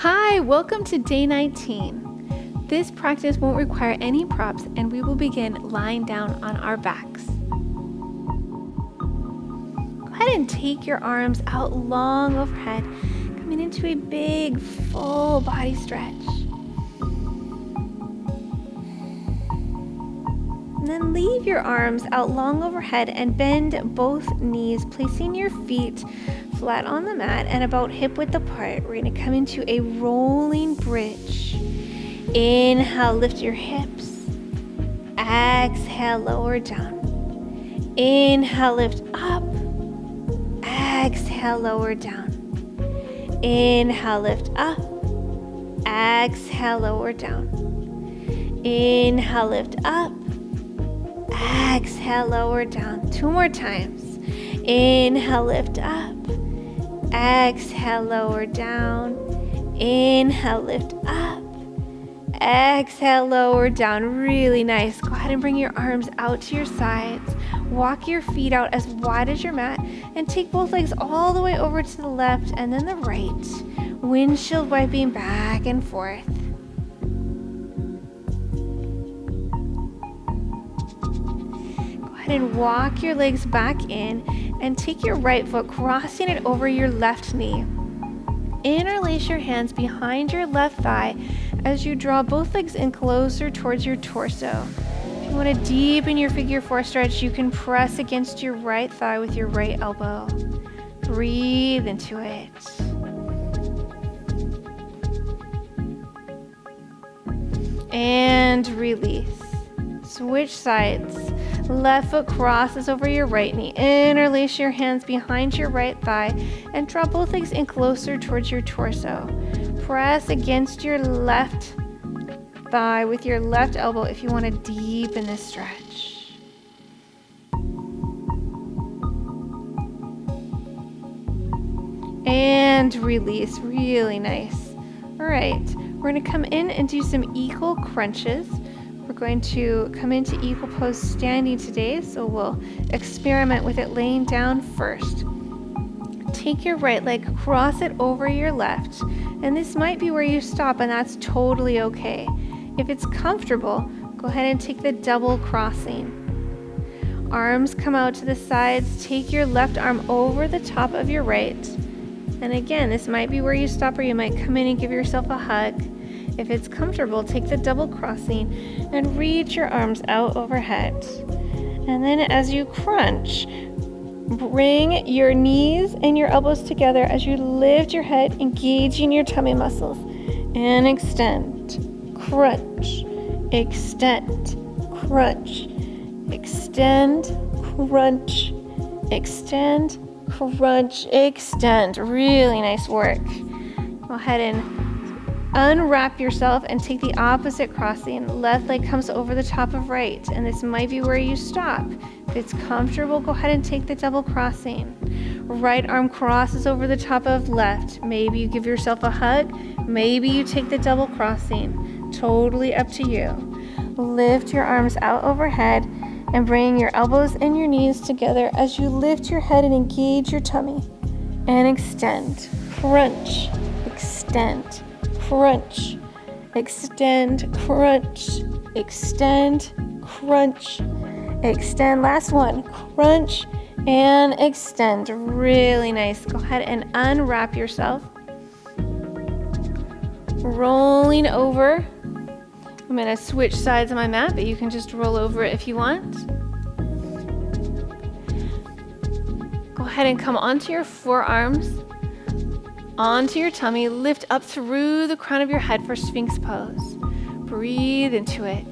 Hi, welcome to day 19. This practice won't require any props and we will begin lying down on our backs. Go ahead and take your arms out long overhead, coming into a big full body stretch. And then leave your arms out long overhead and bend both knees, placing your feet flat on the mat and about hip width apart. We're going to come into a rolling bridge. Inhale, lift your hips. Exhale, lower down. Inhale, lift up. Exhale, lower down. Inhale, lift up. Exhale, lower down. Inhale, lift up. Exhale, lower down. 2 more times. Inhale, lift up. Exhale, lower down. Inhale, lift up. Exhale, lower down. Really nice. Go ahead and bring your arms out to your sides. Walk your feet out as wide as your mat and take both legs all the way over to the left and then the right. Windshield wiping back and forth. Go ahead and walk your legs back in and take your right foot, crossing it over your left knee. Interlace your hands behind your left thigh as you draw both legs in closer towards your torso. If you want to deepen your figure 4 stretch, you can press against your right thigh with your right elbow. Breathe into it. And release. Switch sides. Left foot crosses over your right knee. Interlace your hands behind your right thigh and draw both legs in closer towards your torso. Press against your left thigh with your left elbow if you want to deepen this stretch. And release. Really nice. All right, we're going to come in and do some equal crunches. We're going to come into equal pose standing today, so we'll experiment with it laying down first. Take your right leg, cross it over your left, and this might be where you stop, and that's totally okay. If it's comfortable, go ahead and take the double crossing. Arms come out to the sides. Take your left arm over the top of your right, and again, this might be where you stop, or you might come in and give yourself a hug. If it's comfortable, take the double crossing and reach your arms out overhead. And then as you crunch, bring your knees and your elbows together as you lift your head, engaging your tummy muscles. And extend, crunch, extend, crunch, extend, crunch, extend, crunch, extend. Really nice work. Go ahead and unwrap yourself and take the opposite crossing. Left leg comes over the top of right, and this might be where you stop. If it's comfortable, go ahead and take the double crossing. Right arm crosses over the top of left. Maybe you give yourself a hug. Maybe you take the double crossing. Totally up to you. Lift your arms out overhead and bring your elbows and your knees together as you lift your head and engage your tummy. And extend, crunch, extend, crunch, extend, crunch, extend, crunch, extend. Last one, crunch and extend. Really nice. Go ahead and unwrap yourself. Rolling over. I'm going to switch sides of my mat, but you can just roll over it if you want. Go ahead and come onto your forearms, onto your tummy, lift up through the crown of your head for Sphinx pose. Breathe into it.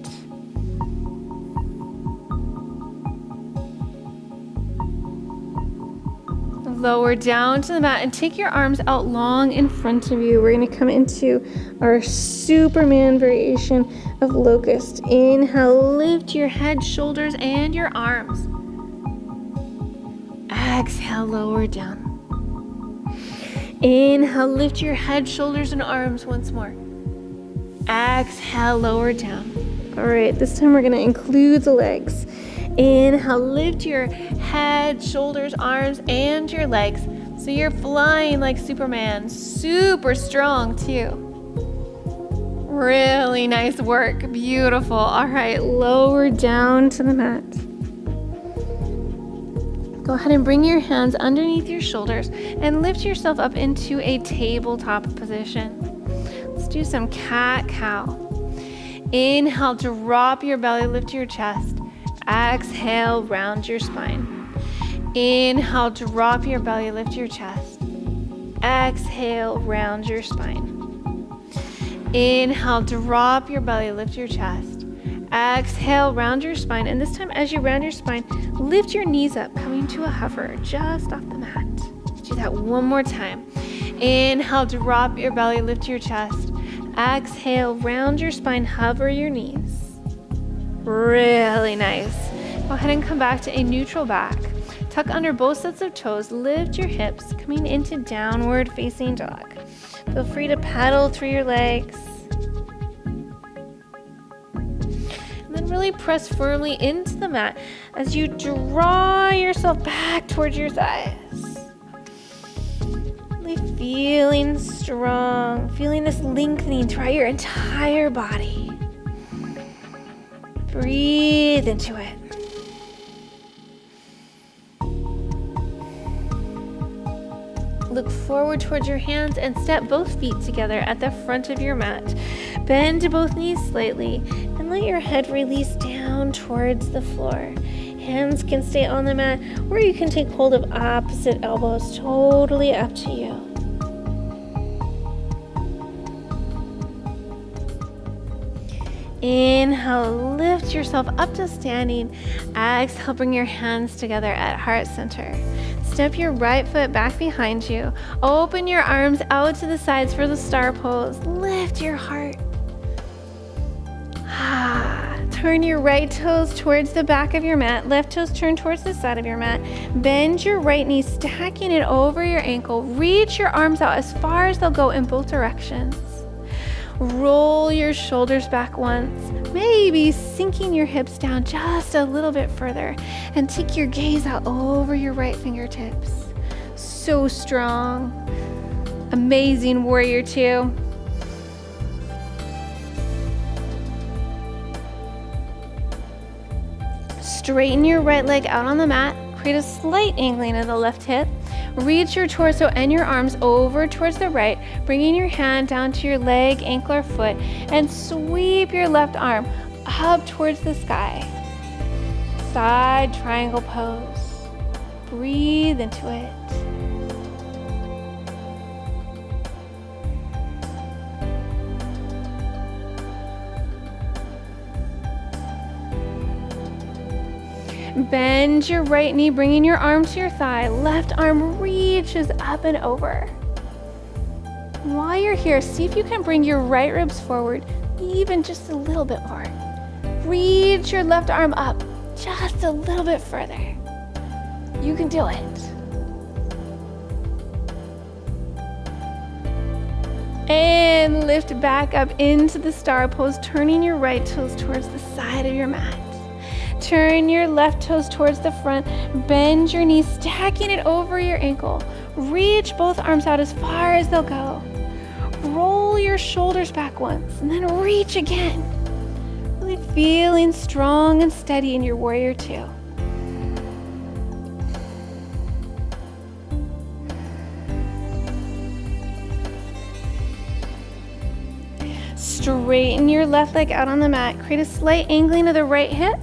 Lower down to the mat and take your arms out long in front of you. We're going to come into our Superman variation of locust. Inhale, lift your head, shoulders, and your arms. Exhale, lower down. Inhale, lift your head, shoulders, and arms once more. Exhale, lower down. All right, this time we're going to include the legs. Inhale, lift your head, shoulders, arms, and your legs. So you're flying like Superman, super strong too. Really nice work, beautiful. All right, lower down to the mat. Go ahead and bring your hands underneath your shoulders and lift yourself up into a tabletop position. Let's do some cat-cow. Inhale, drop your belly, lift your chest. Exhale, round your spine. Inhale, drop your belly, lift your chest. Exhale, round your spine. Inhale, drop your belly, lift your chest. Exhale, round your spine. And this time, as you round your spine, lift your knees up, coming to a hover just off the mat. Let's do that one more time. Inhale, drop your belly, lift your chest. Exhale, round your spine, hover your knees. Really nice. Go ahead and come back to a neutral back. Tuck under both sets of toes, lift your hips, coming into downward facing dog. Feel free to paddle through your legs. And then really press firmly into the mat as you draw yourself back towards your thighs. Really feeling strong, feeling this lengthening throughout your entire body. Breathe into it. Look forward towards your hands and step both feet together at the front of your mat. Bend both knees slightly and let your head release down towards the floor. Hands can stay on the mat, or you can take hold of opposite elbows, totally up to you. Inhale, lift yourself up to standing. Exhale, bring your hands together at heart center. Step your right foot back behind you. Open your arms out to the sides for the star pose. Lift your heart. Turn your right toes towards the back of your mat. Left toes turn towards the side of your mat. Bend your right knee, stacking it over your ankle. Reach your arms out as far as they'll go in both directions. Roll your shoulders back once, maybe sinking your hips down just a little bit further, and take your gaze out over your right fingertips. So strong. Amazing, warrior two. Straighten your right leg out on the mat. Create a slight angling of the left hip. Reach your torso and your arms over towards the right, bringing your hand down to your leg, ankle, or foot, and sweep your left arm up towards the sky. Side triangle pose. Breathe into it. Bend your right knee, bringing your arm to your thigh. Left arm reaches up and over. While you're here, see if you can bring your right ribs forward, even just a little bit more. Reach your left arm up just a little bit further. You can do it. And lift back up into the star pose, turning your right toes towards the side of your mat. Turn your left toes towards the front. Bend your knees, stacking it over your ankle. Reach both arms out as far as they'll go. Roll your shoulders back once, and then reach again. Really feeling strong and steady in your warrior two. Straighten your left leg out on the mat. Create a slight angling of the right hip.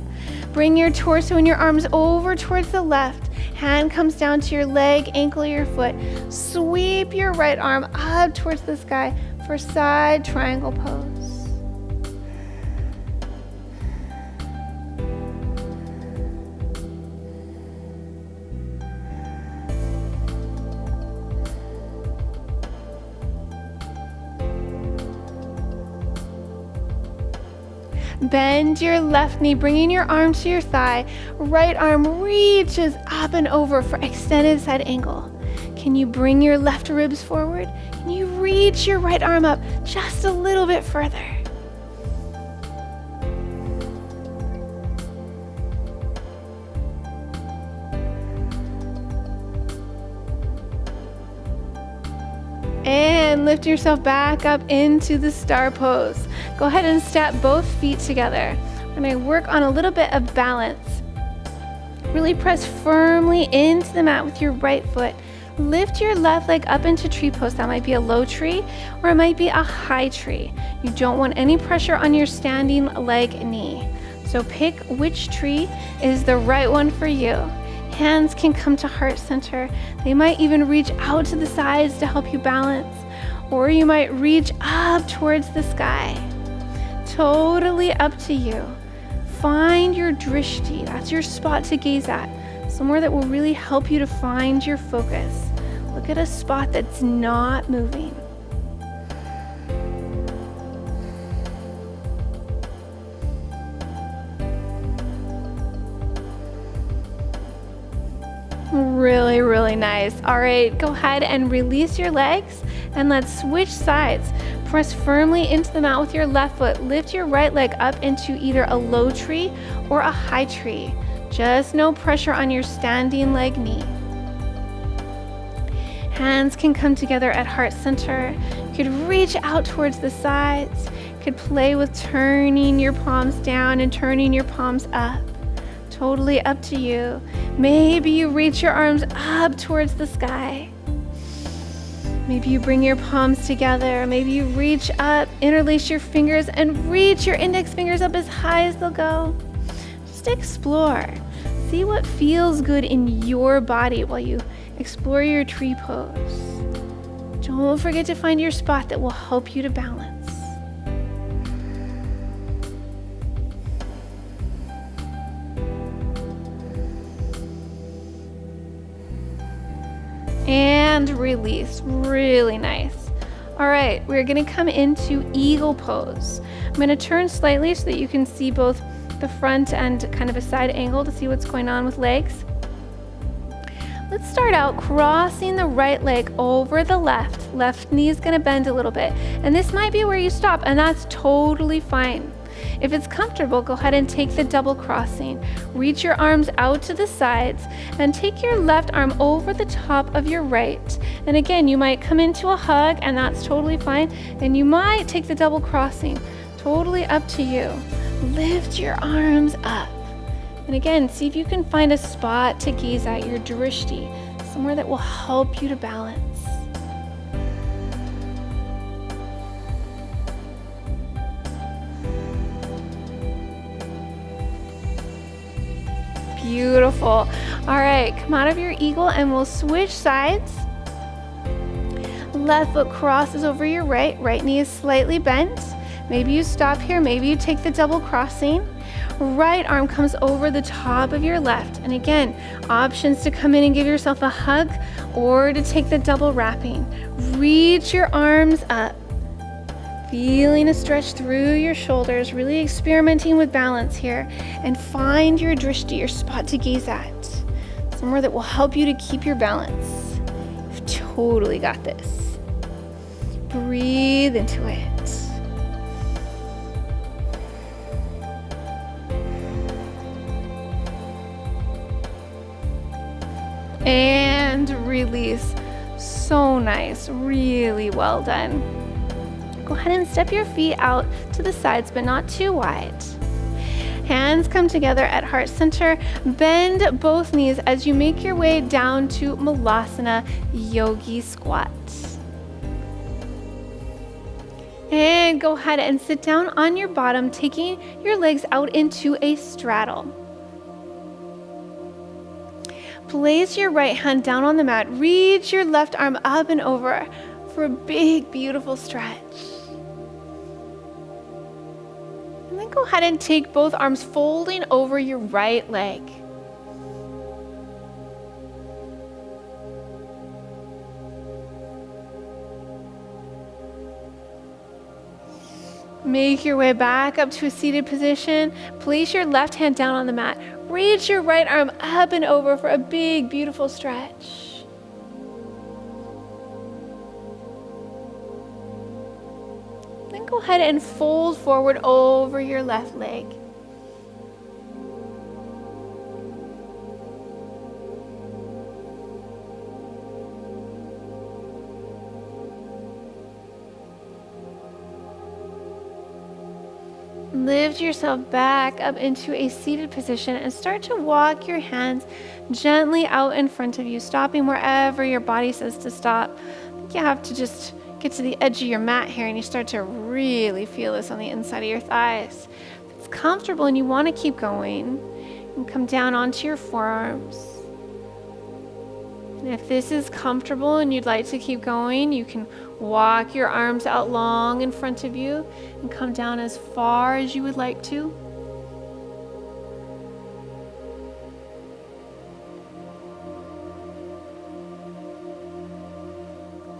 Bring your torso and your arms over towards the left. Hand comes down to your leg, ankle, or your foot. Sweep your right arm up towards the sky for side triangle pose. Bend your left knee, bringing your arm to your thigh. Right arm reaches up and over for extended side angle. Can you bring your left ribs forward? Can you reach your right arm up just a little bit further? and lift yourself back up into the star pose. Go ahead and step both feet together. We're going to work on a little bit of balance. Really press firmly into the mat with your right foot. Lift your left leg up into tree pose. That might be a low tree or it might be a high tree. You don't want any pressure on your standing leg knee. So pick which tree is the right one for you. Hands can come to heart center. They might even reach out to the sides to help you balance, or you might reach up towards the sky. Totally up to you. Find your drishti. That's your spot to gaze at. Somewhere that will really help you to find your focus. Look at a spot that's not moving. Really, really nice. All right, go ahead and release your legs and let's switch sides. Press firmly into the mat with your left foot. Lift your right leg up into either a low tree or a high tree. Just no pressure on your standing leg knee. Hands can come together at heart center. You could reach out towards the sides. You could play with turning your palms down and turning your palms up. Totally up to you. Maybe you reach your arms up towards the sky. Maybe you bring your palms together. Maybe you reach up, interlace your fingers, and reach your index fingers up as high as they'll go. Just explore. See what feels good in your body while you explore your tree pose. Don't forget to find your spot that will help you to balance. And release. Really nice. All right, we're going to come into eagle pose. I'm going to turn slightly so that you can see both the front and kind of a side angle to see what's going on with legs. Let's start out crossing the right leg over the left. Left knee is going to bend a little bit. And this might be where you stop, and that's totally fine. If it's comfortable, go ahead and take the double crossing. Reach your arms out to the sides and take your left arm over the top of your right. And again, you might come into a hug, and that's totally fine. And you might take the double crossing. Totally up to you. Lift your arms up. And again, see if you can find a spot to gaze at, your drishti, somewhere that will help you to balance. Beautiful. All right, come out of your eagle and we'll switch sides. Left foot crosses over your right. Right knee is slightly bent. Maybe you stop here. Maybe you take the double crossing. Right arm comes over the top of your left. And again, options to come in and give yourself a hug or to take the double wrapping. Reach your arms up. Feeling a stretch through your shoulders, really experimenting with balance here. And find your drishti, your spot to gaze at. Somewhere that will help you to keep your balance. You've totally got this. Breathe into it. And release. So nice. Really well done. Go ahead and step your feet out to the sides, but not too wide. Hands come together at heart center. Bend both knees as you make your way down to Malasana Yogi Squat. And go ahead and sit down on your bottom, taking your legs out into a straddle. Place your right hand down on the mat. Reach your left arm up and over for a big, beautiful stretch. And then go ahead and take both arms folding over your right leg. Make your way back up to a seated position. Place your left hand down on the mat. Reach your right arm up and over for a big, beautiful stretch. Then go ahead and fold forward over your left leg. Lift yourself back up into a seated position and start to walk your hands gently out in front of you, stopping wherever your body says to stop. You have to just get to the edge of your mat here and you start to really feel this on the inside of your thighs. If it's comfortable and you want to keep going, you can come down onto your forearms. And if this is comfortable and you'd like to keep going, you can walk your arms out long in front of you and come down as far as you would like to.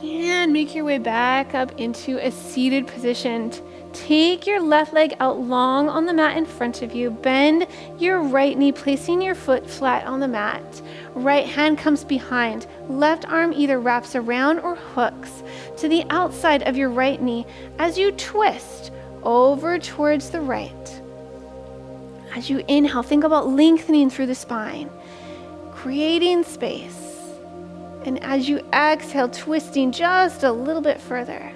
And make your way back up into a seated position. Take your left leg out long on the mat in front of you. Bend your right knee, placing your foot flat on the mat. Right hand comes behind. Left arm either wraps around or hooks to the outside of your right knee as you twist over towards the right. As you inhale, think about lengthening through the spine, creating space. And as you exhale, twisting just a little bit further.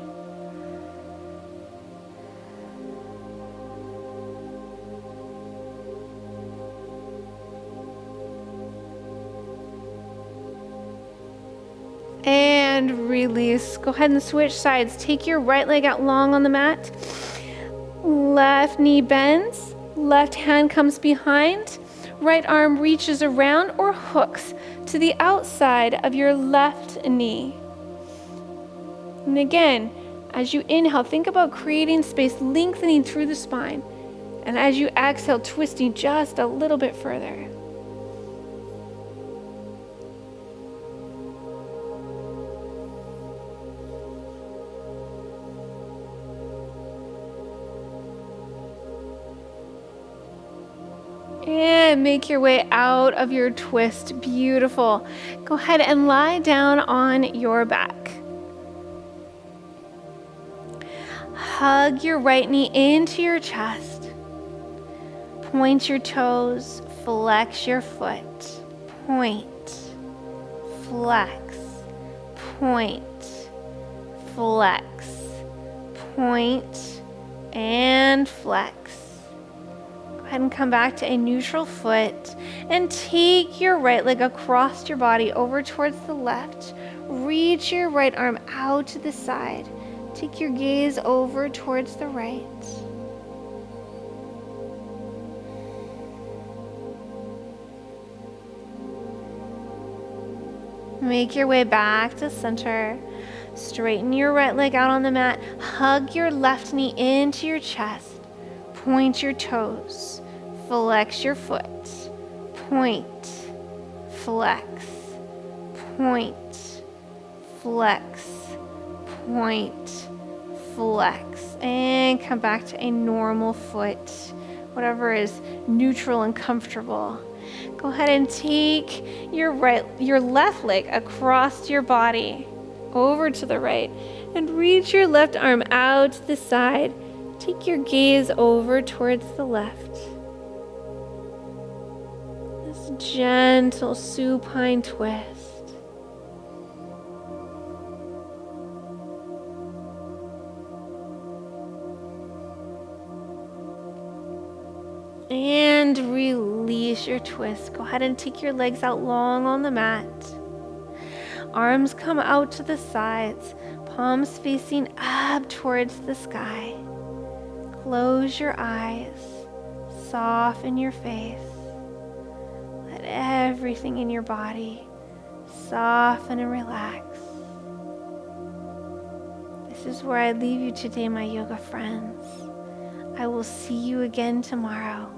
And release. Go ahead and switch sides. Take your right leg out long on the mat. Left knee bends. Left hand comes behind. Right arm reaches around or hooks to the outside of your left knee. And again, as you inhale, think about creating space, lengthening through the spine. And as you exhale, twisting just a little bit further. And make your way out of your twist. Beautiful. Go ahead and lie down on your back. Hug your right knee into your chest. Point your toes, flex your foot. Point, flex, point, flex, point, and flex. Go ahead and come back to a neutral foot and take your right leg across your body over towards the left. Reach your right arm out to the side. Take your gaze over towards the right. Make your way back to center. Straighten your right leg out on the mat. Hug your left knee into your chest. Point your toes, flex your foot, point, flex, point, flex, point, flex, and come back to a normal foot, whatever is neutral and comfortable. Go ahead and take your left leg across your body, over to the right, and reach your left arm out to the side. Take your gaze over towards the left. This gentle supine twist. And release your twist. Go ahead and take your legs out long on the mat. Arms come out to the sides, palms facing up towards the sky. Close your eyes, soften your face. Let everything in your body soften and relax. This is where I leave you today, my yoga friends. I will see you again tomorrow.